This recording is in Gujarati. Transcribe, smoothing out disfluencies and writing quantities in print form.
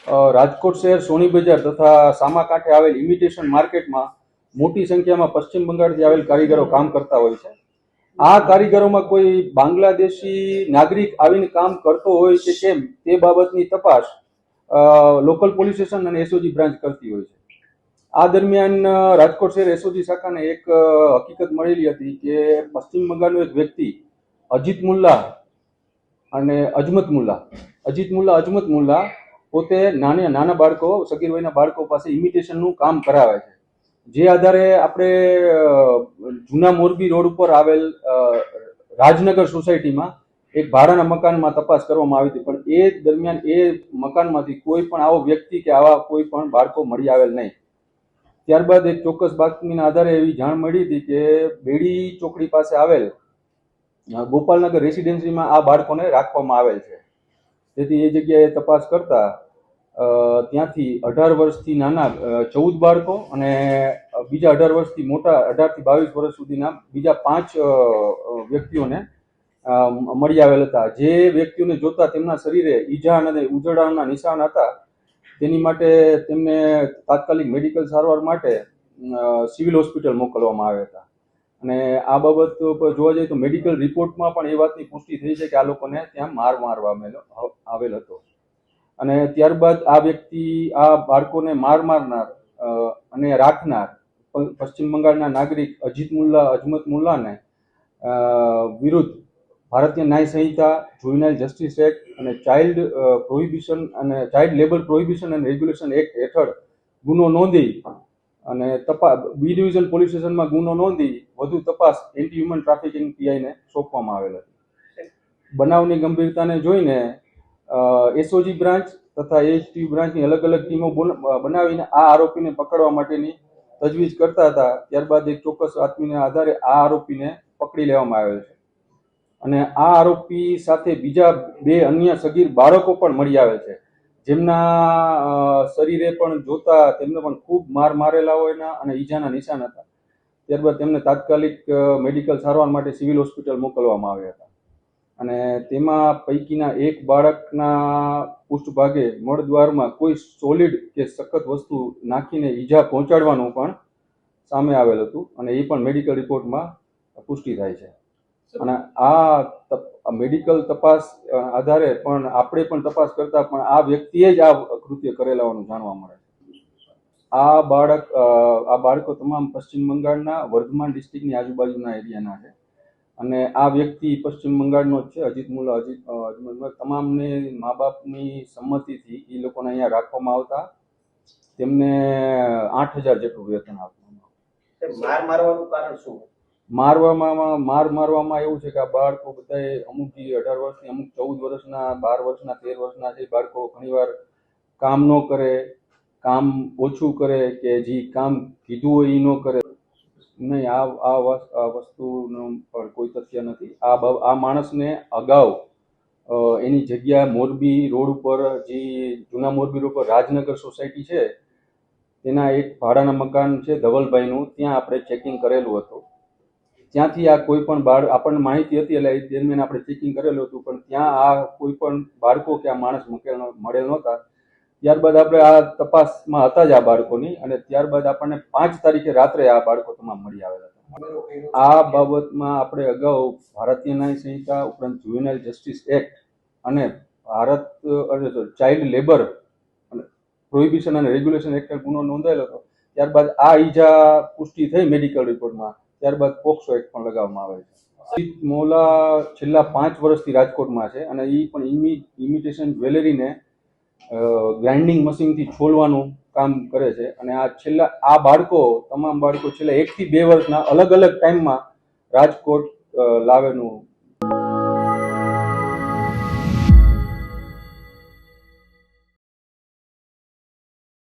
રાજકોટ શહેર સોની બજાર તથા સામાકાંઠે આવેલ ઇમિટેશન માર્કેટમાં મોટી સંખ્યામાં પશ્ચિમ બંગાળથી આવેલ કારીગરો કામ કરતા હોય છે. આ કારીગરોમાં કોઈ બાંગ્લાદેશી નાગરિક આવીને કામ કરતો હોય કે કેમ તે બાબતની તપાસ લોકલ પોલીસ સ્ટેશન અને એસઓજી બ્રાન્ચ કરતી હોય છે. આ દરમિયાન રાજકોટ શહેર એસઓજી શાખાને એક હકીકત મળેલી હતી કે પશ્ચિમ બંગાળનો એક વ્યક્તિ અજીત મુલ્લા અને અજીત મુલ્લા પોતે નાના બાળકો સગીર વયના બાળકો પાસે ઇમિટેશનનું કામ કરાવે છે. જે આધારે આપણે જૂના મોરબી રોડ ઉપર આવેલ રાજનગર સોસાયટીમાં એક ભાડાના મકાનમાં તપાસ કરવામાં આવી હતી, પણ એ દરમિયાન એ મકાનમાંથી કોઈ પણ આવો વ્યક્તિ કે આવા કોઈ પણ બાળકો મળી આવેલ નહીં. ત્યારબાદ એક ચોક્કસ બાતમીના આધારે એવી જાણ મળી હતી કે બેડી ચોકડી પાસે આવેલ ગોપાલનગર રેસિડેન્સીમાં આ બાળકોને રાખવામાં આવેલ છે. તેથી એ જગ્યાએ તપાસ કરતા ત્યાંથી 18 વર્ષથી નાના 14 બાળકો અને બીજા 18 વર્ષથી મોટા 18 થી 22 વર્ષ સુધીના બીજા 5 વ્યક્તિઓને મળી આવેલ હતા. જે વ્યક્તિઓને જોતા તેમના શરીરે ઈજા અને ઉજળાના નિશાન હતા. તેની માટે તેમને તાત્કાલિક મેડિકલ સારવાર માટે સિવિલ હોસ્પિટલ મોકલવામાં આવ્યા હતા. અને આ બાબત પર જોવા જઈએ તો મેડિકલ રિપોર્ટમાં પણ એ વાતની પુષ્ટિ થઈ છે કે આ લોકોને ત્યાં મારવામાં આવેલ હતો. અને ત્યારબાદ આ વ્યક્તિ આ બાળકોને મારનાર અને રાખનાર પશ્ચિમ બંગાળના નાગરિક અજમત મુલ્લાને વિરુદ્ધ ભારતીય ન્યાય સંહિતા, જુવેનાઇલ જસ્ટિસ એક્ટ અને child labour prohibition and regulation act હેઠળ ગુનો નોંધી અને બી ડિવિઝન પોલીસ સ્ટેશનમાં ગુનો નોંધી વધુ તપાસ એન્ટી હ્યુમન ટ્રાફિકિંગ પીઆઈને સોંપવામાં આવેલ હતી. બનાવની ગંભીરતાને જોઈને એસઓજી બ્રાન્ચ તથા એએચટી બ્રાન્ચની અલગ અલગ ટીમો બનાવીને આ આરોપીને પકડવા માટેની તજવીજ કરતા હતા. ત્યારબાદ એક ચોક્કસ બાતમીના આધારે આ આરોપીને પકડી લેવામાં આવેલ છે. અને આ આરોપી સાથે બીજા 2 અન્ય સગીર બાળકો પણ મળી આવેલ છે, જેમના શરીરે પણ જોતા તેમને પણ ખૂબ મારેલા હોયના અને ઈજાના નિશાન હતા. ત્યારબાદ તેમને તાત્કાલિક મેડિકલ સારવાર માટે સિવિલ હોસ્પિટલ મોકલવામાં આવ્યા હતા. અને તેમાં પૈકીના એક બાળકના પૃષ્ઠભાગે મળદ્વારમાં કોઈ સોલિડ કે સખત વસ્તુ નાખીને ઈજા પહોંચાડવાનું પણ સામે આવેલ હતું અને એ પણ મેડિકલ રિપોર્ટમાં પુષ્ટિ થાય છે. અને આ મેડિકલ તપાસ આધારે પણ આપણે પણ તપાસ કરતા પણ આ વ્યક્તિએ જ આ કૃત્ય કરેલા હોવાનું જાણવા મળે છે. આ બાળકો તમામ પશ્ચિમ બંગાળના વર્ધમાન ડિસ્ટ્રિક્ટની આજુબાજુના એરિયાના છે. અને આ વ્યક્તિ પશ્ચિમ બંગાળનો જ છે, અજીત મુલ્લા. તમામને મા બાપની સંમતિથી એ લોકોને અહીંયા રાખવામાં આવતા. તેમને 8,000 જેટલું વેતન આપવામાં આવતું. મારવામાં એવું છે કે આ બાળકો બધા અમુક 18 વર્ષની, અમુક 14 વર્ષના, 12 વર્ષના, 13 વર્ષના છે. બાળકો ઘણીવાર કામ ન કરે, કામ ઓછું કરે કે જે કામ કીધું હોય એ ન કરે. નહીં, આ વસ્તુનું પણ કોઈ તથ્ય નથી. આ માણસને અગાઉ એની જગ્યા મોરબી રોડ ઉપર, જે જૂના મોરબી રોડ પર રાજનગર સોસાયટી છે તેના એક ભાડાના મકાન છે ધવલભાઈનું, ત્યાં આપણે ચેકિંગ કરેલું હતું. ત્યાંથી આ કોઈ પણ આપણને માહિતી હતી એટલે એ દરમિયાન આપણે ચેકિંગ કરેલું હતું, પણ ત્યાં આ કોઈ પણ બાળકો કે આ માણસ મળેલ નહોતા. ત્યારબાદ આપણે આ તપાસમાં હતા જ આ બાળકોની, અને ત્યારબાદ આપણને 5 તારીખે રાત્રે આ બાળકો તમામ મળી આવેલા હતા. આ બાબતમાં આપણે અગાઉ ભારતીય ન્યાય સંહિતા ઉપરાંત જુવેનાઇલ જસ્ટિસ એક્ટ અને ચાઇલ્ડ લેબર પ્રોહિબિશન અને રેગ્યુલેશન એક્ટ ગુનો નોંધાયેલો હતો. ત્યારબાદ આ ઈજા પુષ્ટિ થઈ મેડિકલ રિપોર્ટમાં, ત્યારબાદ પોક્સો એક્ટ પણ લગાવવામાં આવે છે. અજીત મોલા છેલ્લા 5 વર્ષથી રાજકોટમાં છે અને એ પણ ઇમિટેશન જ્વેલરીને ગ્રાઇન્ડિંગ મશીનથી છોલવાનું કામ કરે છે. અને આ તમામ બાળકો છેલ્લા 1 થી 2 વર્ષના અલગ અલગ ટાઈમમાં રાજકોટ લાવેનું